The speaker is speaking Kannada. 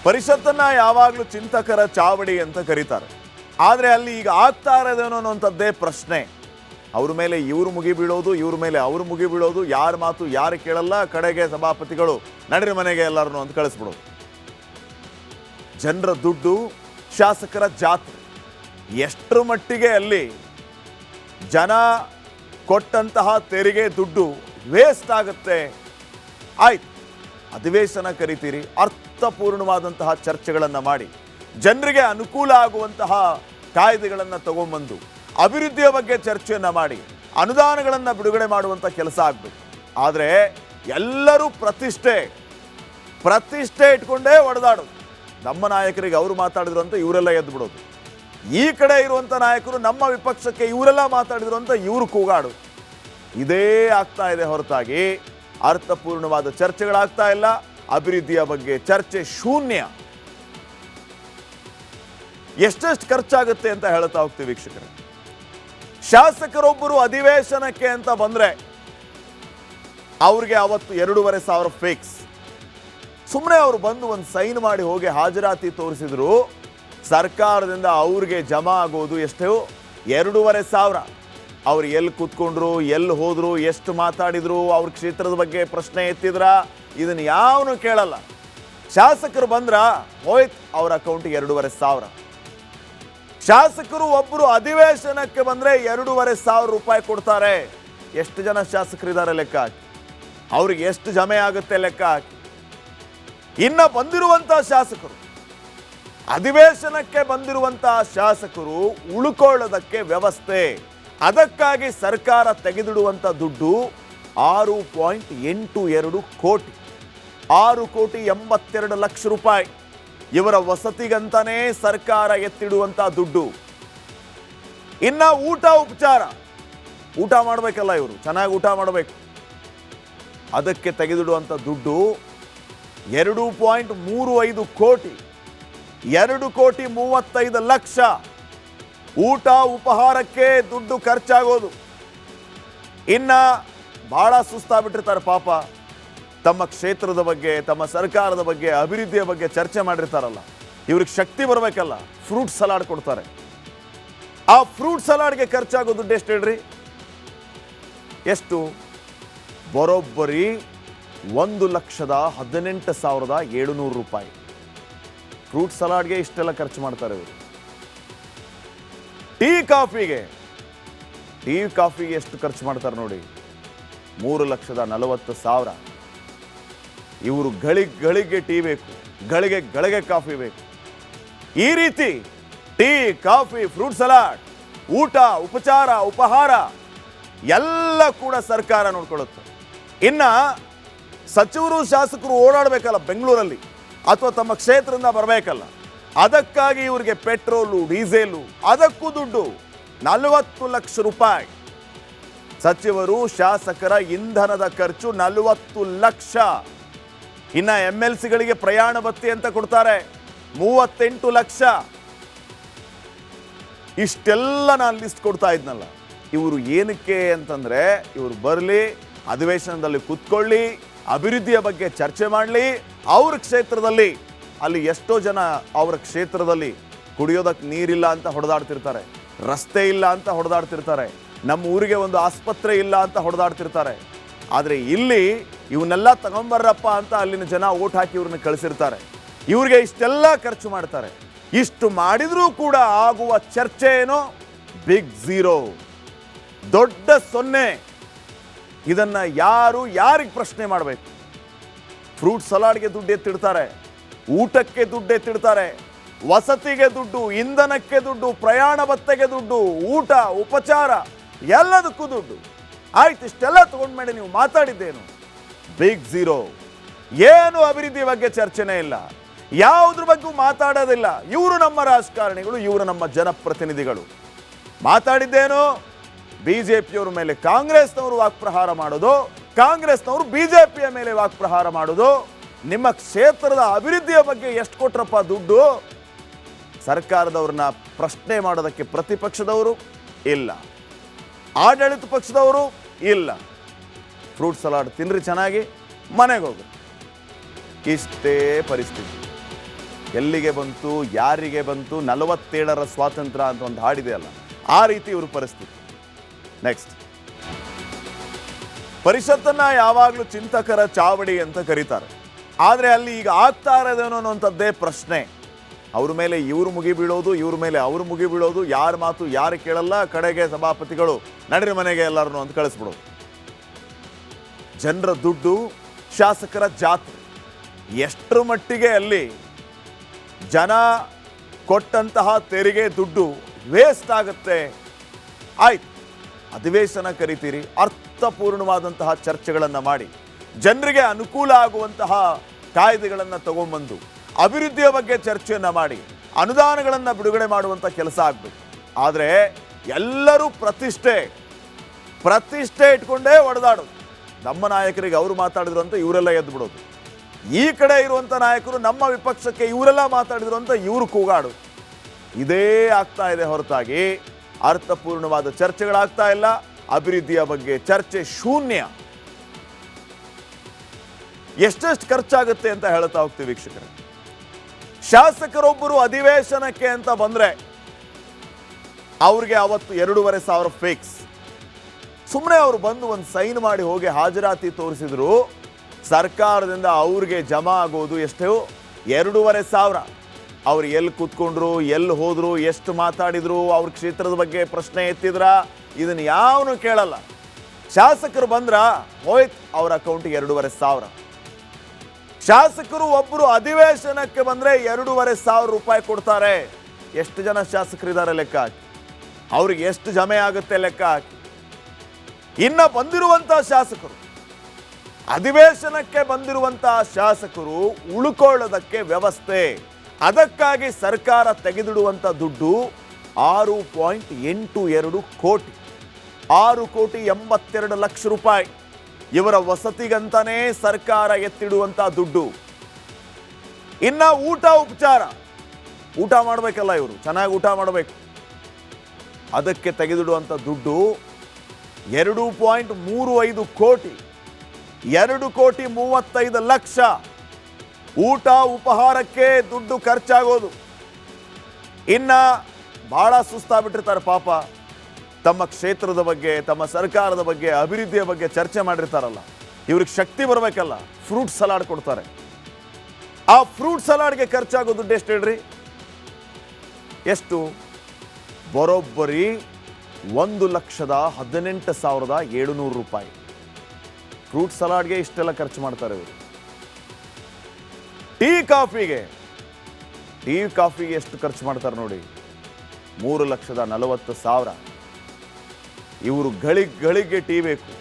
ಪರಿಷತ್ತನ್ನ ಯಾವಾಗಲೂ ಚಿಂತಕರ ಚಾವಡಿ ಅಂತ ಕರೀತಾರೆ. ಆದರೆ ಅಲ್ಲಿ ಈಗ ಆಗ್ತಾ ಇರೋದೇನೋ ಅನ್ನೋಂಥದ್ದೇ ಪ್ರಶ್ನೆ. ಅವ್ರ ಮೇಲೆ ಇವರು ಮುಗಿ ಬೀಳೋದು, ಇವ್ರ ಮೇಲೆ ಅವರು ಮುಗಿ ಬೀಳೋದು, ಯಾರ ಮಾತು ಯಾರು ಕೇಳಲ್ಲ, ಕಡೆಗೆ ಸಭಾಪತಿಗಳು ನಡೀರಿ ಮನೆಗೆ ಎಲ್ಲರೂ ಅಂತ ಕಳಿಸ್ಬಿಡೋದು. ಜನರ ದುಡ್ಡು, ಶಾಸಕರ ಜಾತ್ರೆ. ಎಷ್ಟರ ಮಟ್ಟಿಗೆ ಅಲ್ಲಿ ಜನ ಕೊಟ್ಟಂತಹ ತೆರಿಗೆ ದುಡ್ಡು ವೇಸ್ಟ್ ಆಗುತ್ತೆ. ಆಯ್ತು, ಅಧಿವೇಶನ ಕರಿತೀರಿ, ಅರ್ಥಪೂರ್ಣವಾದಂತಹ ಚರ್ಚೆಗಳನ್ನು ಮಾಡಿ ಜನರಿಗೆ ಅನುಕೂಲ ಆಗುವಂತಹ ಕಾಯ್ದೆಗಳನ್ನು ತಗೊಂಡ್ಬಂದು ಅಭಿವೃದ್ಧಿಯ ಬಗ್ಗೆ ಚರ್ಚೆಯನ್ನು ಮಾಡಿ ಅನುದಾನಗಳನ್ನು ಬಿಡುಗಡೆ ಮಾಡುವಂಥ ಕೆಲಸ ಆಗಬೇಕು. ಆದರೆ ಎಲ್ಲರೂ ಪ್ರತಿಷ್ಠೆ ಇಟ್ಕೊಂಡೇ ಒಡೆದಾಡೋದು. ನಮ್ಮ ನಾಯಕರಿಗೆ ಅವರು ಮಾತಾಡಿದ್ರು ಅಂತ ಇವರೆಲ್ಲ ಎದ್ದು ಬಿಡೋದು, ಈ ಕಡೆ ಇರುವಂಥ ನಾಯಕರು ನಮ್ಮ ವಿಪಕ್ಷಕ್ಕೆ ಇವರೆಲ್ಲ ಮಾತಾಡಿದ್ರು ಅಂತ ಇವರು ಕೂಗಾಡು. ಇದೇ ಆಗ್ತಾ ಇದೆ ಹೊರತಾಗಿ ಅರ್ಥಪೂರ್ಣವಾದ ಚರ್ಚೆಗಳಾಗ್ತಾ ಇಲ್ಲ. ಅಭಿವೃದ್ಧಿಯ ಬಗ್ಗೆ ಚರ್ಚೆ ಶೂನ್ಯ. ಎಷ್ಟೆಷ್ಟು ಖರ್ಚಾಗುತ್ತೆ ಅಂತ ಹೇಳ್ತಾ ಹೋಗ್ತೀವಿ ವೀಕ್ಷಕರೇ. ಶಾಸಕರೊಬ್ಬರು ಅಧಿವೇಶನಕ್ಕೆ ಅಂತ ಬಂದ್ರೆ ಅವ್ರಿಗೆ ಅವತ್ತು 2,500 ಫಿಕ್ಸ್. ಸುಮ್ಮನೆ ಅವರು ಬಂದು ಒಂದು ಸೈನ್ ಮಾಡಿ ಹೋಗಿ ಹಾಜರಾತಿ ತೋರಿಸಿದ್ರು, ಸರ್ಕಾರದಿಂದ ಅವ್ರಿಗೆ ಜಮಾ ಆಗೋದು ಎಷ್ಟು? 2,500. ಅವ್ರು ಎಲ್ಲಿ ಕೂತ್ಕೊಂಡ್ರು, ಎಲ್ಲಿ ಹೋದ್ರು, ಎಷ್ಟು ಮಾತಾಡಿದ್ರು, ಅವ್ರ ಕ್ಷೇತ್ರದ ಬಗ್ಗೆ ಪ್ರಶ್ನೆ ಎತ್ತಿದ್ರ, ಇದನ್ನು ಯಾವನು ಕೇಳಲ್ಲ. ಶಾಸಕರು ಬಂದ್ರ ಹೋಯ್ತು, ಅವ್ರ ಅಕೌಂಟಿಗೆ 2,500. ಶಾಸಕರು ಒಬ್ಬರು ಅಧಿವೇಶನಕ್ಕೆ ಬಂದ್ರೆ 2,500 ರೂಪಾಯಿ ಕೊಡ್ತಾರೆ. ಎಷ್ಟು ಜನ ಶಾಸಕರಿದ್ದಾರೆ ಲೆಕ್ಕ ಹಾಕಿ, ಅವ್ರಿಗೆ ಎಷ್ಟು ಜಮೆ ಆಗುತ್ತೆ ಲೆಕ್ಕ ಹಾಕಿ. ಇನ್ನ ಬಂದಿರುವಂತಹ ಶಾಸಕರು, ಅಧಿವೇಶನಕ್ಕೆ ಬಂದಿರುವಂತಹ ಶಾಸಕರು ಉಳ್ಕೊಳ್ಳೋದಕ್ಕೆ ವ್ಯವಸ್ಥೆ, ಅದಕ್ಕಾಗಿ ಸರ್ಕಾರ ತೆಗೆದಿಡುವಂಥ ದುಡ್ಡು 6.82 ಕೋಟಿ, 6,82,00,000 ರೂಪಾಯಿ. ಇವರ ವಸತಿಗಂತಾನೇ ಸರ್ಕಾರ ಎತ್ತಿಡುವಂಥ ದುಡ್ಡು. ಇನ್ನ ಊಟ ಉಪಚಾರ, ಊಟ ಮಾಡಬೇಕಲ್ಲ ಇವರು, ಚೆನ್ನಾಗಿ ಊಟ ಮಾಡಬೇಕು, ಅದಕ್ಕೆ ತೆಗೆದಿಡುವಂಥ ದುಡ್ಡು 2.35 ಕೋಟಿ, 2,35,00,000 ಊಟ ಉಪಹಾರಕ್ಕೆ ದುಡ್ಡು ಖರ್ಚಾಗೋದು. ಇನ್ನ ಬಹಳ ಸುಸ್ತಾಗ್ಬಿಟ್ಟಿರ್ತಾರೆ ಪಾಪ. ತಮ್ಮ ಕ್ಷೇತ್ರದ ಬಗ್ಗೆ, ತಮ್ಮ ಸರ್ಕಾರದ ಬಗ್ಗೆ, ಅಭಿವೃದ್ಧಿಯ ಬಗ್ಗೆ ಚರ್ಚೆ ಮಾಡಿರ್ತಾರಲ್ಲ, ಇವ್ರಿಗೆ ಶಕ್ತಿ ಬರಬೇಕಲ್ಲ, ಫ್ರೂಟ್ ಸಲಾಡ್ ಕೊಡ್ತಾರೆ. ಆ ಫ್ರೂಟ್ ಸಲಾಡ್ಗೆ ಖರ್ಚಾಗೋ ದುಡ್ಡು ಎಷ್ಟು ಹೇಳ್ರಿ? ಎಷ್ಟು? ಬರೋಬ್ಬರಿ 1,18,700 ರೂಪಾಯಿ. ಫ್ರೂಟ್ ಸಲಾಡ್ಗೆ ಇಷ್ಟೆಲ್ಲ ಖರ್ಚು ಮಾಡ್ತಾರೆ ಇವರು. ಟೀ ಕಾಫಿಗೆ ಎಷ್ಟು ಖರ್ಚು ಮಾಡ್ತಾರೆ ನೋಡಿ, 3,40,000. ಇವರು ಗಳಿಗೆ ಟೀ ಬೇಕು, ಗಳಿಗೆ ಕಾಫಿ ಬೇಕು. ಈ ರೀತಿ ಟೀ, ಕಾಫಿ, ಫ್ರೂಟ್ ಸಲಾಡ್, ಊಟ, ಉಪಚಾರ, ಉಪಹಾರ ಎಲ್ಲ ಕೂಡ ಸರ್ಕಾರ ನೋಡ್ಕೊಳ್ಳುತ್ತೆ. ಇನ್ನ ಸಚಿವರು ಶಾಸಕರು ಓಡಾಡಬೇಕಲ್ಲ ಬೆಂಗಳೂರಲ್ಲಿ, ಅಥವಾ ತಮ್ಮ ಕ್ಷೇತ್ರದಿಂದ ಬರಬೇಕಲ್ಲ, ಅದಕ್ಕಾಗಿ ಇವರಿಗೆ ಪೆಟ್ರೋಲು, ಡೀಸೆಲು, ಅದಕ್ಕೂ ದುಡ್ಡು 40 ಲಕ್ಷ ರೂಪಾಯಿ. ಸಚಿವರು ಶಾಸಕರ ಇಂಧನದ ಖರ್ಚು 40 ಲಕ್ಷ. ಇನ್ನ MLCಗಳಿಗೆ ಪ್ರಯಾಣ ಭತ್ಯೆ ಅಂತ ಕೊಡ್ತಾರೆ 38 ಲಕ್ಷ. ಇಷ್ಟೆಲ್ಲ ನಾನು ಲಿಸ್ಟ್ ಕೊಡ್ತಾ ಇದ್ನಲ್ಲ, ಇವರು ಏನಕ್ಕೆ ಅಂತಂದ್ರೆ, ಇವರು ಬರಲಿ, ಅಧಿವೇಶನದಲ್ಲಿ ಕೂತ್ಕೊಳ್ಳಿ, ಅಭಿವೃದ್ಧಿಯ ಬಗ್ಗೆ ಚರ್ಚೆ ಮಾಡಲಿ. ಅವ್ರ ಕ್ಷೇತ್ರದಲ್ಲಿ ಅಲ್ಲಿ ಎಷ್ಟೋ ಜನ ಅವರ ಕ್ಷೇತ್ರದಲ್ಲಿ ಕುಡಿಯೋದಕ್ಕೆ ನೀರಿಲ್ಲ ಅಂತ ಹೊಡೆದಾಡ್ತಿರ್ತಾರೆ, ರಸ್ತೆ ಇಲ್ಲ ಅಂತ ಹೊಡೆದಾಡ್ತಿರ್ತಾರೆ, ನಮ್ಮ ಊರಿಗೆ ಒಂದು ಆಸ್ಪತ್ರೆ ಇಲ್ಲ ಅಂತ ಹೊಡೆದಾಡ್ತಿರ್ತಾರೆ. ಆದರೆ ಇಲ್ಲಿ ಇವನ್ನೆಲ್ಲ ತಗೊಂಬರ್ರಪ್ಪ ಅಂತ ಅಲ್ಲಿನ ಜನ ಓಟ್ ಹಾಕಿ ಇವ್ರನ್ನ ಕಳಿಸಿರ್ತಾರೆ. ಇವ್ರಿಗೆ ಇಷ್ಟೆಲ್ಲ ಖರ್ಚು ಮಾಡ್ತಾರೆ. ಇಷ್ಟು ಮಾಡಿದ್ರೂ ಕೂಡ ಆಗುವ ಚರ್ಚೆ ಏನೋ ಬಿಗ್ ಝೀರೋ, ದೊಡ್ಡ ಸೊನ್ನೆ. ಇದನ್ನ ಯಾರಿಗೆ ಪ್ರಶ್ನೆ ಮಾಡಬೇಕು? ಫ್ರೂಟ್ ಸಲಾಡ್ಗೆ ದುಡ್ಡು ಎತ್ತಿಡ್ತಾರೆ, ಊಟಕ್ಕೆ ದುಡ್ಡು ಎತ್ತಿಡ್ತಾರೆ, ವಸತಿಗೆ ದುಡ್ಡು, ಇಂಧನಕ್ಕೆ ದುಡ್ಡು, ಪ್ರಯಾಣ ಭತ್ಯೆಗೆ ದುಡ್ಡು, ಊಟ ಉಪಚಾರ ಎಲ್ಲದಕ್ಕೂ ದುಡ್ಡು. ಆಯ್ತು, ಇಷ್ಟೆಲ್ಲ ತಗೊಂಡ್ಮೇಲೆ ನೀವು ಮಾತಾಡಿದ್ದೇನು? Big zero. ಏನು ಅಭಿವೃದ್ಧಿ ಬಗ್ಗೆ ಚರ್ಚೆನೇ ಇಲ್ಲ, ಯಾವುದ್ರ ಬಗ್ಗೆ ಮಾತಾಡೋದಿಲ್ಲ. ಇವರು ನಮ್ಮ ರಾಜಕಾರಣಿಗಳು, ಇವರು ನಮ್ಮ ಜನಪ್ರತಿನಿಧಿಗಳು. ಮಾತಾಡಿದ್ದೇನು? ಬಿಜೆಪಿಯವರ ಮೇಲೆ ಕಾಂಗ್ರೆಸ್ನವರು ವಾಕ್ಪ್ರಹಾರ ಮಾಡೋದು, ಕಾಂಗ್ರೆಸ್ನವರು ಬಿಜೆಪಿಯ ಮೇಲೆ ವಾಕ್ಪ್ರಹಾರ ಮಾಡೋದು. ನಿಮ್ಮ ಕ್ಷೇತ್ರದ ಅಭಿವೃದ್ಧಿಯ ಬಗ್ಗೆ ಎಷ್ಟು ಕೊಟ್ರಪ್ಪ ದುಡ್ಡು? ಸರ್ಕಾರದವ್ರನ್ನ ಪ್ರಶ್ನೆ ಮಾಡೋದಕ್ಕೆ ಪ್ರತಿಪಕ್ಷದವರು ಇಲ್ಲ, ಆಡಳಿತ ಪಕ್ಷದವರು ಇಲ್ಲ. ಫ್ರೂಟ್ ಸಲಾಡ್ ತಿನ್ರಿ, ಚೆನ್ನಾಗಿ ಮನೆಗೆ ಹೋಗ್ರಿ. ಇಷ್ಟೇ ಪರಿಸ್ಥಿತಿ. ಎಲ್ಲಿಗೆ ಬಂತು, ಯಾರಿಗೆ ಬಂತು, 47ರ ಸ್ವಾತಂತ್ರ್ಯ ಅಂತ ಒಂದು ಹಾಡಿದೆ ಅಲ್ಲ, ಆ ರೀತಿ ಇವ್ರ ಪರಿಸ್ಥಿತಿ. ನೆಕ್ಸ್ಟ್, ಪರಿಷತ್ತನ್ನ ಯಾವಾಗಲೂ ಚಿಂತಕರ ಚಾವಡಿ ಅಂತ ಕರೀತಾರೆ. ಆದರೆ ಅಲ್ಲಿ ಈಗ ಆಗ್ತಾ ಇರೋದೇನೋ ಅನ್ನೋಂಥದ್ದೇ ಪ್ರಶ್ನೆ. ಅವ್ರ ಮೇಲೆ ಇವ್ರು ಮುಗಿ ಬೀಳೋದು, ಇವ್ರ ಮೇಲೆ ಅವ್ರು ಮುಗಿ ಬೀಳೋದು, ಯಾರ ಮಾತು ಯಾರು ಕೇಳಲ್ಲ, ಕಡೆಗೆ ಸಭಾಪತಿಗಳು ನಡ್ರಿ ಮನೆಗೆ ಎಲ್ಲರನ್ನು ಅಂತ ಕಳಿಸ್ಬಿಡೋದು. ಜನರ ದುಡ್ಡು, ಶಾಸಕರ ಜಾತ್ರೆ. ಎಷ್ಟರ ಮಟ್ಟಿಗೆ ಅಲ್ಲಿ ಜನ ಕೊಟ್ಟಂತಹ ತೆರಿಗೆ ದುಡ್ಡು ವೇಸ್ಟ್ ಆಗುತ್ತೆ. ಆಯ್ತು, ಅಧಿವೇಶನ ಕರಿತೀರಿ, ಅರ್ಥಪೂರ್ಣವಾದಂತಹ ಚರ್ಚೆಗಳನ್ನು ಮಾಡಿ ಜನರಿಗೆ ಅನುಕೂಲ ಆಗುವಂತಹ ಕಾಯ್ದೆಗಳನ್ನು ತಗೊಂಡ್ಬಂದು ಅಭಿವೃದ್ಧಿಯ ಬಗ್ಗೆ ಚರ್ಚೆಯನ್ನು ಮಾಡಿ ಅನುದಾನಗಳನ್ನು ಬಿಡುಗಡೆ ಮಾಡುವಂಥ ಕೆಲಸ ಆಗಬೇಕು. ಆದರೆ ಎಲ್ಲರೂ ಪ್ರತಿಷ್ಠೆ ಇಟ್ಕೊಂಡೇ ಒಡೆದಾಡೋದು. ನಮ್ಮ ನಾಯಕರಿಗೆ ಅವರು ಮಾತಾಡಿದ್ರು ಅಂತ ಇವರೆಲ್ಲ ಎದ್ದು ಬಿಡೋದು, ಈ ಕಡೆ ಇರುವಂಥ ನಾಯಕರು ನಮ್ಮ ವಿಪಕ್ಷಕ್ಕೆ ಇವರೆಲ್ಲ ಮಾತಾಡಿದ್ರು ಅಂತ ಇವರು ಕೂಗಾಡು. ಇದೇ ಆಗ್ತಾ ಇದೆ ಹೊರತಾಗಿ ಅರ್ಥಪೂರ್ಣವಾದ ಚರ್ಚೆಗಳಾಗ್ತಾ ಇಲ್ಲ. ಅಭಿವೃದ್ಧಿಯ ಬಗ್ಗೆ ಚರ್ಚೆ ಶೂನ್ಯ. ಎಷ್ಟೆಷ್ಟು ಖರ್ಚಾಗುತ್ತೆ ಅಂತ ಹೇಳ್ತಾ ಹೋಗ್ತೀವಿ ವೀಕ್ಷಕರೇ. ಶಾಸಕರೊಬ್ಬರು ಅಧಿವೇಶನಕ್ಕೆ ಅಂತ ಬಂದ್ರೆ ಅವ್ರಿಗೆ ಅವತ್ತು 2,500 ಫಿಕ್ಸ್. ಸುಮ್ಮನೆ ಅವರು ಬಂದು ಒಂದು ಸೈನ್ ಮಾಡಿ ಹೋಗಿ ಹಾಜರಾತಿ ತೋರಿಸಿದ್ರು, ಸರ್ಕಾರದಿಂದ ಅವ್ರಿಗೆ ಜಮಾ ಆಗೋದು ಎಷ್ಟು? 2,500. ಅವ್ರು ಎಲ್ಲಿ ಕೂತ್ಕೊಂಡ್ರು, ಎಲ್ಲಿ ಹೋದ್ರು, ಎಷ್ಟು ಮಾತಾಡಿದ್ರು, ಅವ್ರ ಕ್ಷೇತ್ರದ ಬಗ್ಗೆ ಪ್ರಶ್ನೆ ಎತ್ತಿದ್ರ, ಇದನ್ನು ಯಾವನು ಕೇಳಲ್ಲ. ಶಾಸಕರು ಬಂದ್ರ ಹೋಯ್ತು, ಅವ್ರ ಅಕೌಂಟಿಗೆ 2,500. ಶಾಸಕರು ಒಬ್ಬರು ಅಧಿವೇಶನಕ್ಕೆ ಬಂದ್ರೆ 2,500 ರೂಪಾಯಿ ಕೊಡ್ತಾರೆ. ಎಷ್ಟು ಜನ ಶಾಸಕರಿದ್ದಾರೆ ಲೆಕ್ಕ ಹಾಕಿ, ಅವ್ರಿಗೆ ಎಷ್ಟು ಜಮೆ ಆಗುತ್ತೆ ಲೆಕ್ಕ ಹಾಕಿ. ಇನ್ನ ಬಂದಿರುವಂತಹ ಶಾಸಕರು, ಅಧಿವೇಶನಕ್ಕೆ ಬಂದಿರುವಂತಹ ಶಾಸಕರು ಉಳ್ಕೊಳ್ಳೋದಕ್ಕೆ ವ್ಯವಸ್ಥೆ, ಅದಕ್ಕಾಗಿ ಸರ್ಕಾರ ತೆಗೆದಿಡುವಂಥ ದುಡ್ಡು 6.82 ಕೋಟಿ, 6,82,00,000 ರೂಪಾಯಿ. ಇವರ ವಸತಿಗಂತಾನೇ ಸರ್ಕಾರ ಎತ್ತಿಡುವಂಥ ದುಡ್ಡು. ಇನ್ನ ಊಟ ಉಪಚಾರ, ಊಟ ಮಾಡಬೇಕಲ್ಲ ಇವರು, ಚೆನ್ನಾಗಿ ಊಟ ಮಾಡಬೇಕು, ಅದಕ್ಕೆ ತೆಗೆದಿಡುವಂಥ ದುಡ್ಡು 2.35 ಕೋಟಿ, 2,35,00,000 ಊಟ ಉಪಹಾರಕ್ಕೆ ದುಡ್ಡು ಖರ್ಚಾಗೋದು. ಇನ್ನ ಬಹಳ ಸುಸ್ತಾಗ್ಬಿಟ್ಟಿರ್ತಾರೆ ಪಾಪ. ತಮ್ಮ ಕ್ಷೇತ್ರದ ಬಗ್ಗೆ, ತಮ್ಮ ಸರ್ಕಾರದ ಬಗ್ಗೆ, ಅಭಿವೃದ್ಧಿಯ ಬಗ್ಗೆ ಚರ್ಚೆ ಮಾಡಿರ್ತಾರಲ್ಲ, ಇವ್ರಿಗೆ ಶಕ್ತಿ ಬರಬೇಕಲ್ಲ, ಫ್ರೂಟ್ ಸಲಾಡ್ ಕೊಡ್ತಾರೆ. ಆ ಫ್ರೂಟ್ ಸಲಾಡ್ಗೆ ಖರ್ಚಾಗೋ ದುಡ್ಡು ಎಷ್ಟು ಹೇಳ್ರಿ? ಎಷ್ಟು? ಬರೋಬ್ಬರಿ 1,18,700 ರೂಪಾಯಿ. ಫ್ರೂಟ್ ಸಲಾಡ್ಗೆ ಇಷ್ಟೆಲ್ಲ ಖರ್ಚು ಮಾಡ್ತಾರೆ ಇವರು. ಟೀ ಕಾಫಿಗೆ ಎಷ್ಟು ಖರ್ಚು ಮಾಡ್ತಾರೆ ನೋಡಿ, 3,40,40,000. ಇವರು ಗಳಿಗೆ ಟೀ ಬೇಕು,